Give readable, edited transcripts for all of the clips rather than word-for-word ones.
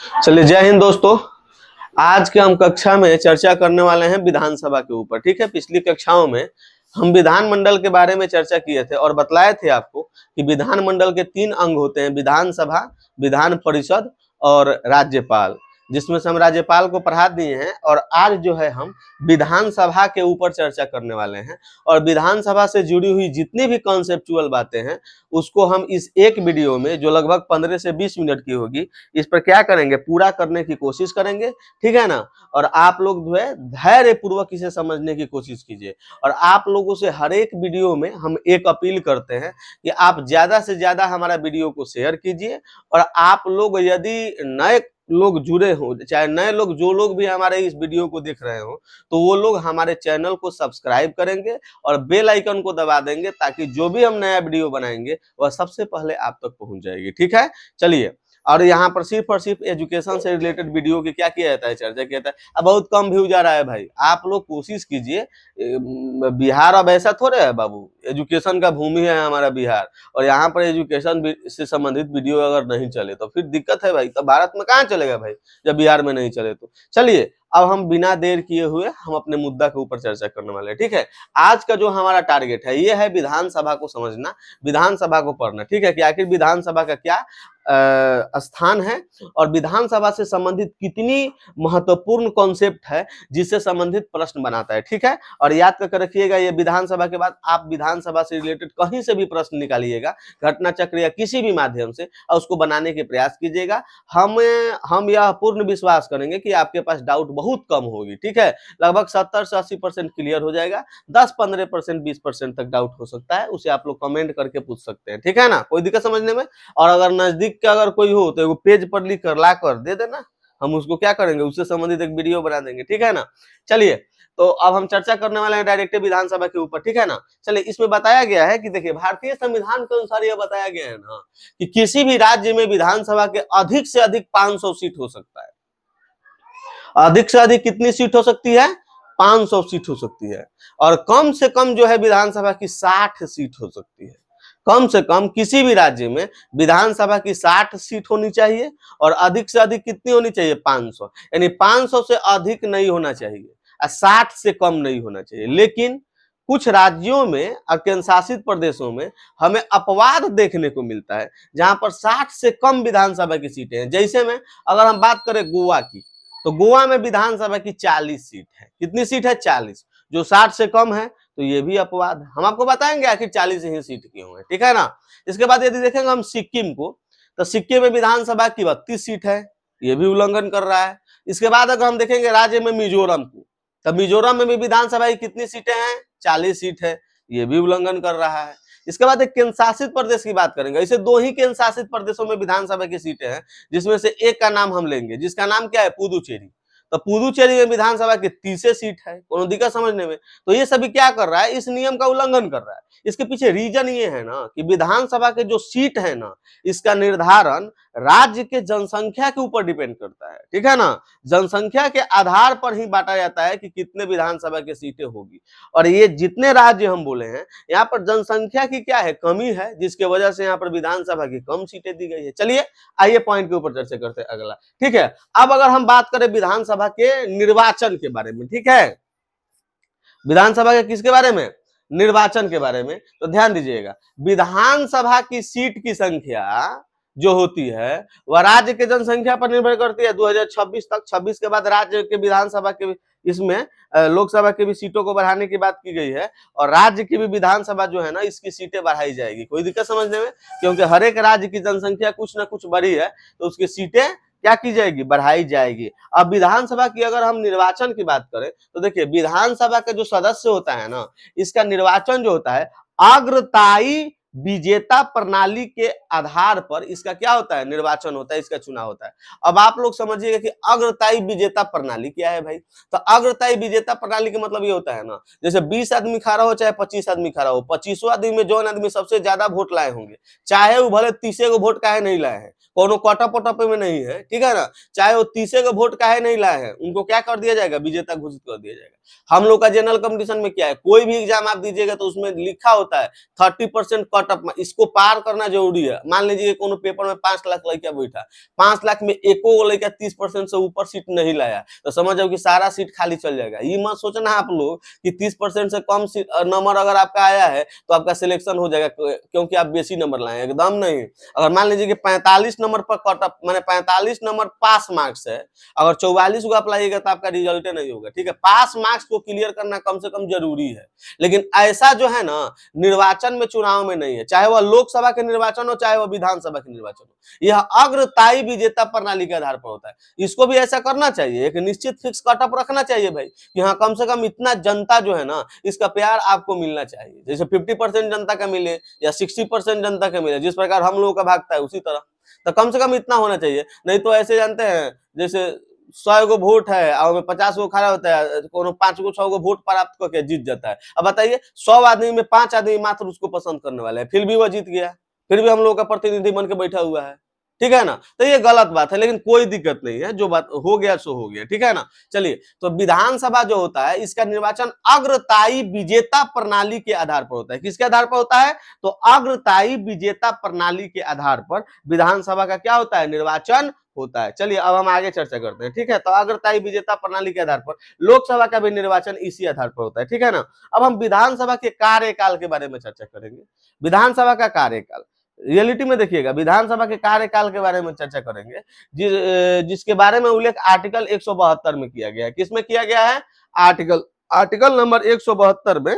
चलिए, जय हिंद दोस्तों। आज के हम कक्षा में चर्चा करने वाले हैं विधानसभा के ऊपर। ठीक है, पिछली कक्षाओं में हम विधानमंडल के बारे में चर्चा किए थे और बतलाए थे आपको कि विधानमंडल के 3 अंग होते हैं: विधानसभा, विधान परिषद और राज्यपाल, जिसमें से हम राज्यपाल को पढ़ा दिए हैं। और आज जो है हम विधानसभा के ऊपर चर्चा करने वाले हैं और विधानसभा से जुड़ी हुई जितनी भी कॉन्सेप्चुअल बातें हैं उसको हम इस एक वीडियो में, जो लगभग 15 से 20 मिनट की होगी, इस पर क्या करेंगे, पूरा करने की कोशिश करेंगे। ठीक है ना। और आप लोग जो है धैर्य पूर्वक इसे समझने की कोशिश कीजिए। और आप लोगों से हर एक वीडियो में हम एक अपील करते हैं कि आप ज्यादा से ज्यादा हमारा वीडियो को शेयर कीजिए। और आप लोग यदि नए लोग जुड़े हो, चाहे नए लोग, जो लोग भी हमारे इस वीडियो को देख रहे हो, तो वो लोग हमारे चैनल को सब्सक्राइब करेंगे और बेल आइकन को दबा देंगे, ताकि जो भी हम नया वीडियो बनाएंगे वह सबसे पहले आप तक पहुंच जाएगी। ठीक है, चलिए। और यहाँ पर सिर्फ और सिर्फ एजुकेशन से रिलेटेड वीडियो की क्या किया जाता है, चर्चा किया जाता है। अब बहुत कम व्यू जा रहा है भाई, आप लोग कोशिश कीजिए। बिहार अब ऐसा थोड़े है बाबू, एजुकेशन का भूमि है हमारा बिहार, और यहाँ पर एजुकेशन से संबंधित वीडियो अगर नहीं चले तो फिर दिक्कत है भाई। तो भारत में कहाँ चलेगा भाई, जब बिहार में नहीं चले तो। चलिए, अब हम बिना देर किए हुए हम अपने मुद्दा के ऊपर चर्चा करने वाले हैं। ठीक है, आज का जो हमारा टारगेट है ये है विधानसभा को समझना, विधानसभा को पढ़ना। ठीक है, कि आखिर विधानसभा का क्या स्थान है और विधानसभा से संबंधित कितनी महत्वपूर्ण कॉन्सेप्ट है जिससे संबंधित प्रश्न बनाता है। ठीक है, और याद करके रखिएगा, ये विधानसभा के बाद आप विधानसभा से रिलेटेड कहीं से भी प्रश्न निकालिएगा, घटना चक्र या किसी भी माध्यम से, और उसको बनाने के प्रयास कीजिएगा। हम यह पूर्ण विश्वास करेंगे कि आपके पास डाउट बहुत कम होगी। ठीक है, लगभग 70 से 80% क्लियर हो जाएगा। 10-15%, 20% तक डाउट हो सकता है, उसे आप लोग कमेंट करके पूछ सकते हैं। ठीक है ना, कोई दिक्कत समझने में। और अगर नजदीक का अगर कोई हो तो पेज पर लिख कर ला कर दे देना, हम उसको क्या करेंगे, उससे संबंधित एक वीडियो बना देंगे। ठीक है ना। चलिए, तो अब हम चर्चा करने वाले हैं डायरेक्ट विधानसभा के ऊपर। ठीक है ना। चलिए, इसमें बताया गया है कि देखिए, भारतीय संविधान के अनुसार यह बताया गया है ना कि किसी भी राज्य में विधानसभा के अधिक से अधिक 500 सीट हो सकता है। अधिक से अधिक कितनी सीट हो सकती है, 500 सीट हो सकती है। और कम से कम जो है विधानसभा की 60 सीट हो सकती है। कम से कम किसी भी राज्य में विधानसभा की 60 सीट होनी चाहिए और अधिक से अधिक कितनी होनी चाहिए, 500। यानी 500 से अधिक नहीं होना चाहिए और 60 से कम नहीं होना चाहिए। लेकिन कुछ राज्यों में और केंद्र शासित प्रदेशों में हमें अपवाद देखने को मिलता है जहां पर 60 से कम विधानसभा की सीटें हैं। जैसे में अगर हम बात करें गोवा की, तो गोवा में विधानसभा की 40 सीट है। कितनी सीट है, 40, जो 60 से कम है। तो ये भी अपवाद है, हम आपको बताएंगे आखिर 40 ही सीट क्यों है। ठीक है ना। इसके बाद यदि देखेंगे हम सिक्किम को, तो सिक्किम में विधानसभा की 32 सीट है, ये भी उल्लंघन कर रहा है। इसके बाद अगर हम देखेंगे राज्य में मिजोरम को, तो मिजोरम में भी विधानसभा की कितनी सीटें हैं, 40 सीट है, ये भी उल्लंघन कर रहा है। इसके बाद एक केंद्र शासित प्रदेश की बात करेंगे। इसे 2 ही केंद्र शासित प्रदेशों में विधानसभा की सीटें हैं, जिसमें से एक का नाम हम लेंगे, जिसका नाम क्या है, पुदुचेरी। तो पुदुचेरी में विधानसभा की 30 सीट है, कोनो दिक्कत समझने में। तो ये सभी क्या कर रहा है, इस नियम का उल्लंघन कर रहा है। इसके पीछे रीजन ये है ना कि विधानसभा के जो सीट है ना, इसका निर्धारण राज्य के जनसंख्या के ऊपर डिपेंड करता है। ठीक है ना, जनसंख्या के आधार पर ही बांटा जाता है कि कितने विधानसभा की सीटें होगी। और ये जितने राज्य हम बोले हैं, यहाँ पर जनसंख्या की क्या है, कमी है, जिसके वजह से यहाँ पर विधानसभा की कम सीटें दी गई है। चलिए, आइए पॉइंट के ऊपर चर्चा करते हैं अगला। ठीक है, अब अगर हम बात करें विधानसभा के निर्वाचन के बारे में, ठीक है, विधानसभा के किसके बारे में, निर्वाचन के बारे में, तो ध्यान दीजिएगा, विधानसभा की सीट की संख्या जो होती है वह राज्य के जनसंख्या पर निर्भर करती है। 2026 तक, 26 के बाद राज्य के विधानसभा के इसमें लोकसभा की भी सीटों को बढ़ाने की बात की गई है और राज्य की भी विधानसभा जो है ना, इसकी सीटें बढ़ाई जाएगी। कोई दिक्कत समझने में, क्योंकि हर एक राज्य की जनसंख्या कुछ ना कुछ बढ़ी है, तो उसकी सीटें क्या की जाएगी, बढ़ाई जाएगी। अब विधानसभा की अगर हम निर्वाचन की बात करें, तो देखिए, विधानसभा के जो सदस्य होता है ना, इसका निर्वाचन जो होता है अग्रताई विजेता प्रणाली के आधार पर इसका क्या होता है, निर्वाचन होता है, इसका चुनाव होता है। अब आप लोग समझिएगा कि अग्रताई विजेता प्रणाली क्या है भाई। तो अग्रताई विजेता प्रणाली का मतलब ये होता है ना, जैसे 20 आदमी खड़ा हो चाहे 25 आदमी खड़ा हो, 25वां आदमी में जौन आदमी सबसे ज्यादा वोट लाए होंगे, चाहे वो भले 30 को वोट काहे नहीं लाए हैं, कोनो कटअप वटअप में नहीं है, ठीक है ना। चाहे वो 30 का वोट काहे नहीं लाए हैं, उनको क्या कर दिया जाएगा, विजेता घोषित कर दिया जाएगा। हम लोग का जनरल कंपटीशन में क्या है, कोई भी एग्जाम आप दीजिएगा तो उसमें लिखा होता है 30% कटअप, इसको पार करना जरूरी है। मान लीजिए कोनो पेपर में 5 लाख लड़का बैठा, 5 लाख में एको लड़का 30% से ऊपर सीट नहीं लाया, तो समझ जाओ कि सारा सीट खाली चल जाएगा। ये मत सोचना आप लोग कि 30% से कम नंबर अगर आपका आया है तो आपका सिलेक्शन हो जाएगा क्योंकि आप बेसी नंबर लाए, एकदम नहीं। अगर मान लीजिए कि 45 नंबर पर कटअप माने 45 नंबर पास मार्क्स है, अगर 44 को अप्लाइएगा तो आपका रिजल्ट नहीं होगा, ठीक है। पास मार्क्स को क्लियर करना कम से कम जरूरी है, लेकिन ऐसा जो है ना निर्वाचन में, चुनाव में नहीं है, चाहे वह लोकसभा के निर्वाचन हो चाहे वह विधानसभा के निर्वाचन हो। यह अग्रताई विजेता प्रणाली के आधार पर होता है। इसको भी ऐसा करना चाहिए, एक निश्चित फिक्स कटअप रखना चाहिए भाई, कि हाँ कम से कम इतना जनता जो है ना इसका प्यार आपको मिलना चाहिए, जैसे 50% जनता का मिले या 60% जनता का मिले, जिस प्रकार हम लोगों का भागता है उसी तरह, तो कम से कम इतना होना चाहिए। नहीं तो ऐसे जानते हैं जैसे 100 गो वोट है और 50 गो खड़ा होता है, कोनो 5 गो 6 गो वोट प्राप्त करके जीत जाता है। अब बताइए 100 आदमी में 5 आदमी मात्र उसको पसंद करने वाले हैं, फिर भी वह जीत गया, फिर भी हम लोग का प्रतिनिधि बन के बैठा हुआ है, ठीक है ना। तो ये गलत बात है, लेकिन कोई दिक्कत नहीं है, जो बात हो गया सो हो गया, ठीक है ना। चलिए, तो विधानसभा जो होता है इसका निर्वाचन अग्रताई विजेता प्रणाली के आधार पर होता है। किसके आधार पर होता है, तो अग्रताई विजेता प्रणाली के आधार पर विधानसभा का क्या होता है, निर्वाचन होता है। चलिए अब हम आगे चर्चा करते हैं, ठीक है। तो अग्रताई विजेता प्रणाली के आधार पर लोकसभा का भी निर्वाचन इसी आधार पर होता है, ठीक है ना। अब हम विधानसभा के कार्यकाल के बारे में चर्चा करेंगे। विधानसभा का कार्यकाल रियलिटी में देखिएगा, विधानसभा के कार्यकाल के बारे में चर्चा करेंगे, जिसके बारे में उल्लेख आर्टिकल 172 में किया गया है। किसमें किया गया है, आर्टिकल नंबर 172 में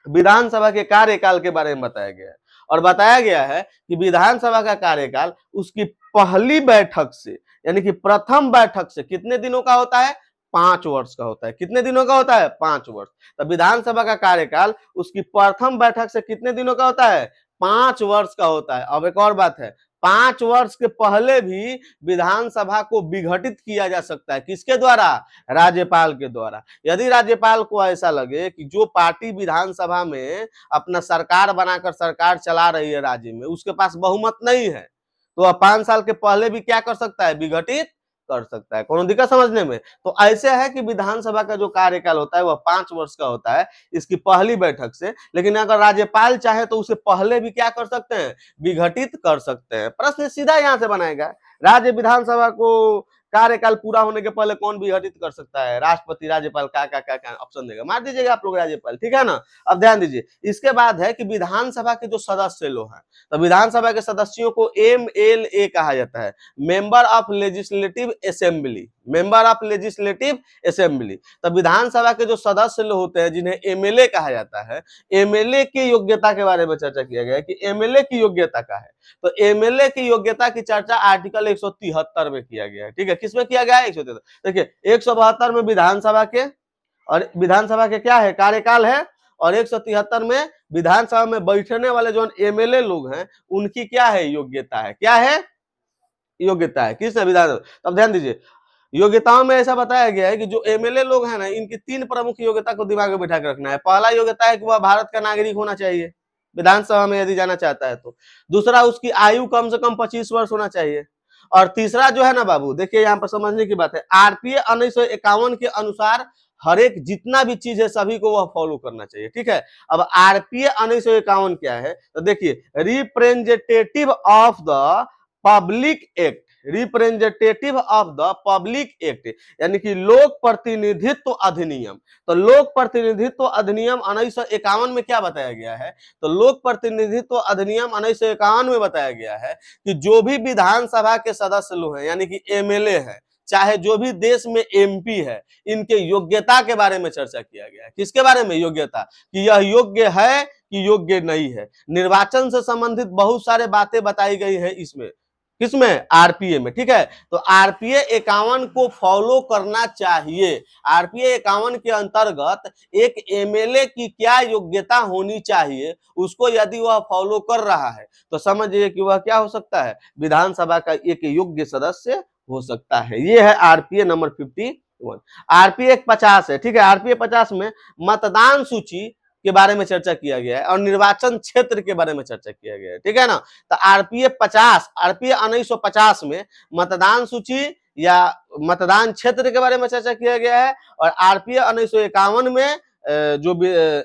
विधानसभा के कार्यकाल के बारे में बताया गया है। और बताया गया है कि विधानसभा का कार्यकाल उसकी पहली बैठक से, यानी कि प्रथम बैठक से कितने दिनों का होता है, 5 वर्ष का होता है। कितने दिनों का होता है, 5 वर्ष। तो विधानसभा का कार्यकाल उसकी प्रथम बैठक से कितने दिनों का होता है, 5 वर्ष का होता है। अब एक और बात है, 5 वर्ष के पहले भी विधानसभा को विघटित किया जा सकता है। किसके द्वारा, राज्यपाल के द्वारा। यदि राज्यपाल को ऐसा लगे कि जो पार्टी विधानसभा में अपना सरकार बनाकर सरकार चला रही है राज्य में, उसके पास बहुमत नहीं है, तो वह 5 साल के पहले भी क्या कर सकता है, विघटित कर सकता है। कोनो दिक्कत समझने में। तो ऐसे है कि विधानसभा का जो कार्यकाल होता है वह 5 वर्ष का होता है इसकी पहली बैठक से, लेकिन अगर राज्यपाल चाहे तो उसे पहले भी क्या कर सकते हैं, विघटित कर सकते हैं। प्रश्न सीधा यहां से बनाएगा, राज्य विधानसभा को कार्यकाल पूरा होने के पहले कौन विघटित कर सकता है, राष्ट्रपति, राज्यपाल, क्या ऑप्शन देगा, मार दीजिएगा आप लोग राज्यपाल, ठीक है ना। अब ध्यान दीजिए, इसके बाद है कि विधानसभा के जो सदस्य लोग हैं, तो विधानसभा के सदस्यों को MLA कहा जाता है, member of legislative assembly, member of legislative assembly. तो विधानसभा के जो सदस्य लोग होते हैं जिन्हें MLA कहा जाता है, MLA की योग्यता के बारे में चर्चा किया गया है कि MLA की योग्यता क्या है। तो MLA की योग्यता की चर्चा आर्टिकल 173 में किया गया है, ठीक है। किसमें किया गया है, 173। देखिए 172 में विधानसभा के, और विधानसभा के क्या है, कार्यकाल है, और 173 में विधानसभा में बैठने वाले जो MLA लोग हैं उनकी क्या है, योग्यता है। क्या है, योग्यता है। किस विधान, अब ध्यान दीजिए, योग्यताओं में ऐसा बताया गया है कि जो MLA लोग हैं ना, इनकी 3 प्रमुख योग्यता को दिमाग में बैठा के रखना है। पहला योग्यता है कि वह भारत का नागरिक होना चाहिए विधानसभा में यदि जाना चाहता है तो। दूसरा, उसकी आयु कम से कम 25 वर्ष होना चाहिए। और तीसरा जो है ना बाबू, देखिए यहाँ पर समझने की बात है, RPA 1951 के अनुसार हर एक जितना भी चीज है सभी को वह फॉलो करना चाहिए, ठीक है। अब RPA 1951 क्या है, तो देखिए, representative of the public act, representative of the public act, यानी कि लोक प्रतिनिधित्व अधिनियम। तो लोक प्रतिनिधित्व अधिनियम 1951 में क्या बताया गया है, तो लोक प्रतिनिधित्व अधिनियम 1951 में बताया गया है कि जो भी विधानसभा के सदस्य लोग हैं, यानी कि MLA है, चाहे जो भी देश में MP है, इनके योग्यता के बारे में चर्चा किया गया है। किसके बारे में, योग्यता, कि यह योग्य है कि योग्य नहीं है। निर्वाचन से संबंधित बहुत सारे बातें बताई गई है इसमें, किसमें, RPA में, ठीक है। तो RPA 51 को फॉलो करना चाहिए। RPA 51 के अंतर्गत एक MLA की क्या योग्यता होनी चाहिए, उसको यदि वह फॉलो कर रहा है तो समझिए कि वह क्या हो सकता है, विधानसभा का एक योग्य सदस्य हो सकता है। ये है RPA नंबर 51। RPA 50 है, ठीक है। RPA 50 में मतदान सूची के बारे में चर्चा किया गया है और निर्वाचन क्षेत्र के बारे में चर्चा किया गया है, ठीक है ना। तो आरपीए 1950 में मतदान सूची या मतदान क्षेत्र के बारे में चर्चा किया गया है और आरपीए 1951 में जो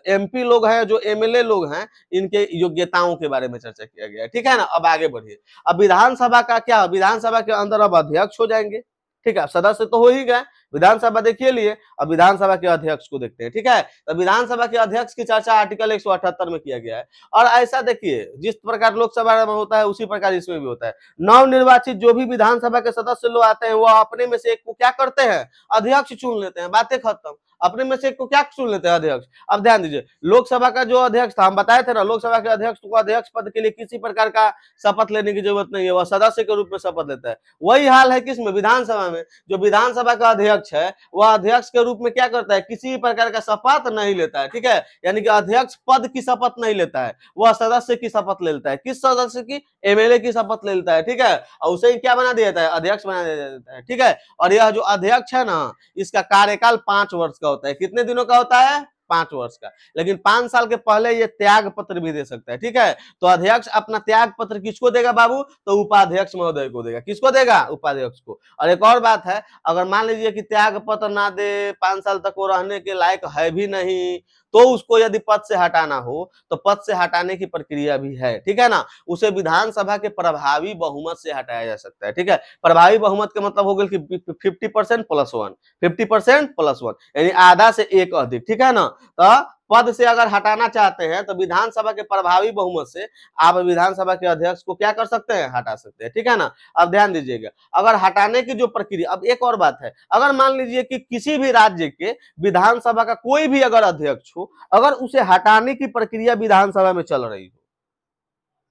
एमपी लोग हैं, जो एमएलए लोग हैं, इनके योग्यताओं के बारे में चर्चा किया गया है, ठीक है ना। अब आगे बढ़िए। अब विधानसभा का क्या, विधानसभा के अंदर अब अध्यक्ष हो जाएंगे, ठीक है। सदस्य तो हो ही गए, विधानसभा देखिए लिए, अब विधानसभा के अध्यक्ष को देखते हैं, ठीक है। तो विधानसभा के अध्यक्ष की चर्चा आर्टिकल 178 में किया गया है और ऐसा देखिए जिस प्रकार लोकसभा में होता है उसी प्रकार इसमें भी होता है। नवनिर्वाचित जो भी विधानसभा के सदस्य लोग आते हैं वो अपने में से एक को क्या करते हैं, अध्यक्ष चुन लेते हैं, बातें खत्म। अपने में से एक को क्या चुन लेते हैं, अध्यक्ष। अब ध्यान दीजिए, लोकसभा का जो अध्यक्ष था, हम बताए थे ना, लोकसभा के अध्यक्ष को अध्यक्ष पद के लिए किसी प्रकार का शपथ लेने की जरूरत नहीं है, वह सदस्य के रूप में शपथ लेता है। वही हाल है किसमें, विधानसभा में। जो विधानसभा का अध्यक्ष है वह अध्यक्ष के रूप में क्या करता है, किसी प्रकार का शपथ नहीं लेता है, ठीक है। यानी कि अध्यक्ष पद की शपथ नहीं लेता है, वह सदस्य की शपथ ले लेता है। किस सदस्य की, एमएलए की शपथ ले लेता है, ठीक है। और उसे क्या बना दिया जाता है, अध्यक्ष बना दिया जाता है, ठीक है। और यह जो अध्यक्ष है ना, इसका कार्यकाल 5 वर्ष का होता है। कितने दिनों का होता है, 5 वर्ष का। लेकिन 5 साल के पहले ये त्याग पत्र भी दे सकता है, ठीक है। तो अध्यक्ष अपना त्याग पत्र किसको देगा बाबू, तो उपाध्यक्ष महोदय को देगा। किसको देगा, उपाध्यक्ष को। और एक और बात है, अगर मान लीजिए कि त्याग पत्र ना दे, 5 साल तक वो रहने के लायक है भी नहीं, तो उसको यदि पद से हटाना हो तो पद से हटाने की प्रक्रिया भी है, ठीक है ना। उसे विधानसभा के प्रभावी बहुमत से हटाया जा सकता है, ठीक है। प्रभावी बहुमत का मतलब हो गया कि 50% प्लस 1, 50% प्लस 1 यानी आधा से एक अधिक, ठीक है ना। तो पद से अगर हटाना चाहते हैं तो विधानसभा के प्रभावी बहुमत से आप विधानसभा के अध्यक्ष को क्या कर सकते हैं, हटा सकते हैं, ठीक है ना। अब ध्यान दीजिएगा, अगर हटाने की जो प्रक्रिया, अब एक और बात है, अगर मान लीजिए कि किसी भी राज्य के विधानसभा का कोई भी अगर अध्यक्ष हो, अगर उसे हटाने की प्रक्रिया विधानसभा में चल रही हो,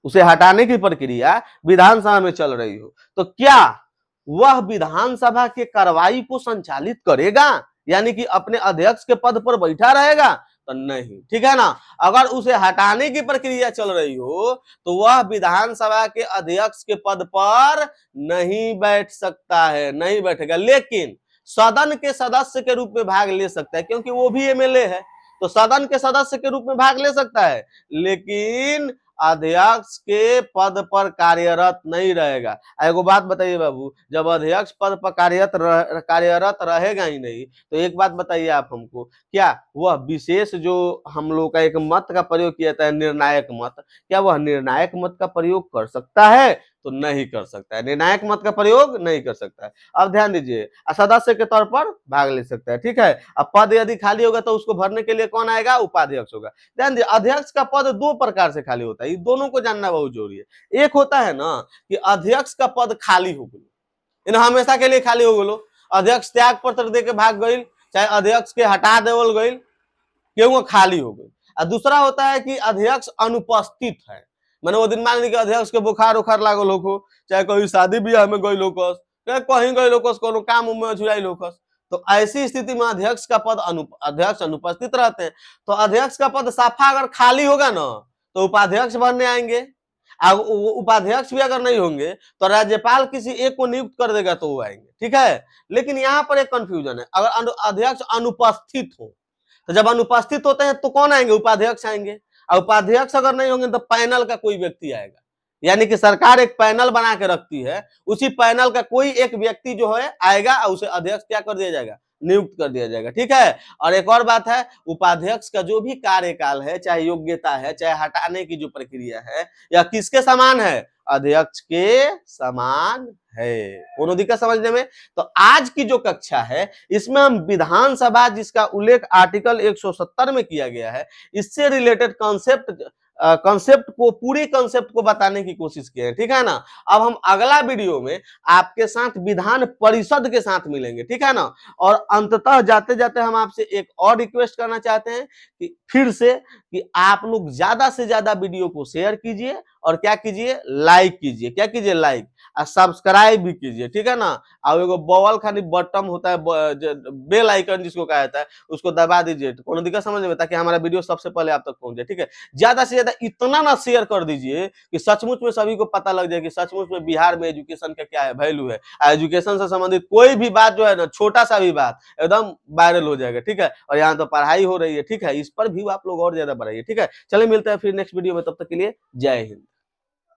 उसे हटाने की प्रक्रिया विधानसभा में चल रही हो, तो क्या वह विधानसभा के कार्रवाई को संचालित करेगा, यानी कि अपने अध्यक्ष के पद पर बैठा रहेगा, तो नहीं, ठीक है ना। अगर उसे हटाने की प्रक्रिया चल रही हो तो वह विधानसभा के अध्यक्ष के पद पर नहीं बैठ सकता है, नहीं बैठेगा। लेकिन सदन के सदस्य के रूप में भाग ले सकता है, क्योंकि वो भी एमएलए है, तो सदन के सदस्य के रूप में भाग ले सकता है, लेकिन अध्यक्ष के पद पर कार्यरत नहीं रहेगा। एगो बात बताइए बाबू, जब अध्यक्ष पद पर कार्यरत रहेगा ही नहीं, तो एक बात बताइए आप हमको, क्या वह विशेष जो हम लोग का एक मत का प्रयोग किया जाता है, निर्णायक मत, क्या वह निर्णायक मत का प्रयोग कर सकता है, तो नहीं कर सकता है। निर्णायक मत का प्रयोग नहीं कर सकता है। अब ध्यान दीजिए, सदस्य के तौर पर भाग ले सकता है, ठीक है। अब पद यदि खाली होगा तो उसको भरने के लिए कौन आएगा, उपाध्यक्ष होगा। ध्यान दीजिए, अध्यक्ष का पद 2 प्रकार से खाली होता है, ये दोनों को जानना बहुत जरूरी है। एक होता है ना कि अध्यक्ष का पद खाली हो गया, हमेशा के लिए खाली हो गलो, अध्यक्ष त्याग पत्र दे के भाग गई, चाहे अध्यक्ष के हटा देवल गई, क्यों खाली हो गई। और दूसरा होता है कि अध्यक्ष अनुपस्थित है, मैंने वो दिन मान ली कि अध्यक्ष के बुखार उखार लागल हो, चाहे कोई शादी ब्याह में गई लोकस, कहीं गई लोकस, कोनो काम में झुराई लोकस, तो ऐसी स्थिति में अध्यक्ष का पद अध्यक्ष अनुपस्थित रहते हैं। तो अध्यक्ष का पद साफा अगर खाली होगा ना तो उपाध्यक्ष बनने आएंगे, अब उपाध्यक्ष भी अगर नहीं होंगे तो राज्यपाल किसी एक को नियुक्त कर देगा तो वो आएंगे, ठीक है। लेकिन यहाँ पर एक कंफ्यूजन है, अगर अध्यक्ष अनुपस्थित हो, तो जब अनुपस्थित होते हैं तो कौन आएंगे, उपाध्यक्ष आएंगे। और उपाध्यक्ष अगर नहीं होंगे तो पैनल का कोई व्यक्ति आएगा, यानी कि सरकार एक पैनल बना के रखती है, उसी पैनल का कोई एक व्यक्ति जो है आएगा और उसे अध्यक्ष क्या कर दिया जाएगा, नियुक्त कर दिया जाएगा, ठीक है। और एक और बात है, उपाध्यक्ष का जो भी कार्यकाल है, चाहे योग्यता है, चाहे हटाने की जो प्रक्रिया है, यह किसके समान है, अध्यक्ष के समान है। कोनो दिक्कत समझने में। तो आज की जो कक्षा है इसमें हम विधानसभा, जिसका उल्लेख आर्टिकल 170 में किया गया है, इससे रिलेटेड कॉन्सेप्ट को, पूरी कॉन्सेप्ट को बताने की कोशिश किए हैं, ठीक है ना। अब हम अगला वीडियो में आपके साथ विधान परिषद के साथ मिलेंगे, ठीक है ना। और अंततः जाते जाते हम आपसे एक और रिक्वेस्ट करना चाहते हैं कि फिर से कि आप लोग ज्यादा से ज्यादा वीडियो को शेयर कीजिए और क्या कीजिए, लाइक कीजिए। क्या कीजिए, लाइक। और सब्सक्राइब भी कीजिए, ठीक है ना। और एगो बॉल खाली बटन होता है, बेल आइकन जिसको कहा जाता है, उसको दबा दीजिए, तो कोनो दिक्कत समझ में, ताकि हमारा वीडियो सबसे पहले आप तक पहुंच जाए, ठीक है। ज्यादा से ज्यादा इतना ना शेयर कर दीजिए कि सचमुच में सभी को पता लग जाए कि सचमुच में बिहार में एजुकेशन का क्या है वैल्यू है। एजुकेशन से संबंधित कोई भी बात जो है ना, छोटा सा भी बात एकदम वायरल हो जाएगा, ठीक है। और यहाँ तो पढ़ाई हो रही है, ठीक है, इस पर भी आप लोग और ज्यादा बढ़ाइए, ठीक है। चलिए मिलते हैं फिर नेक्स्ट वीडियो में, तब तक के लिए जय हिंद।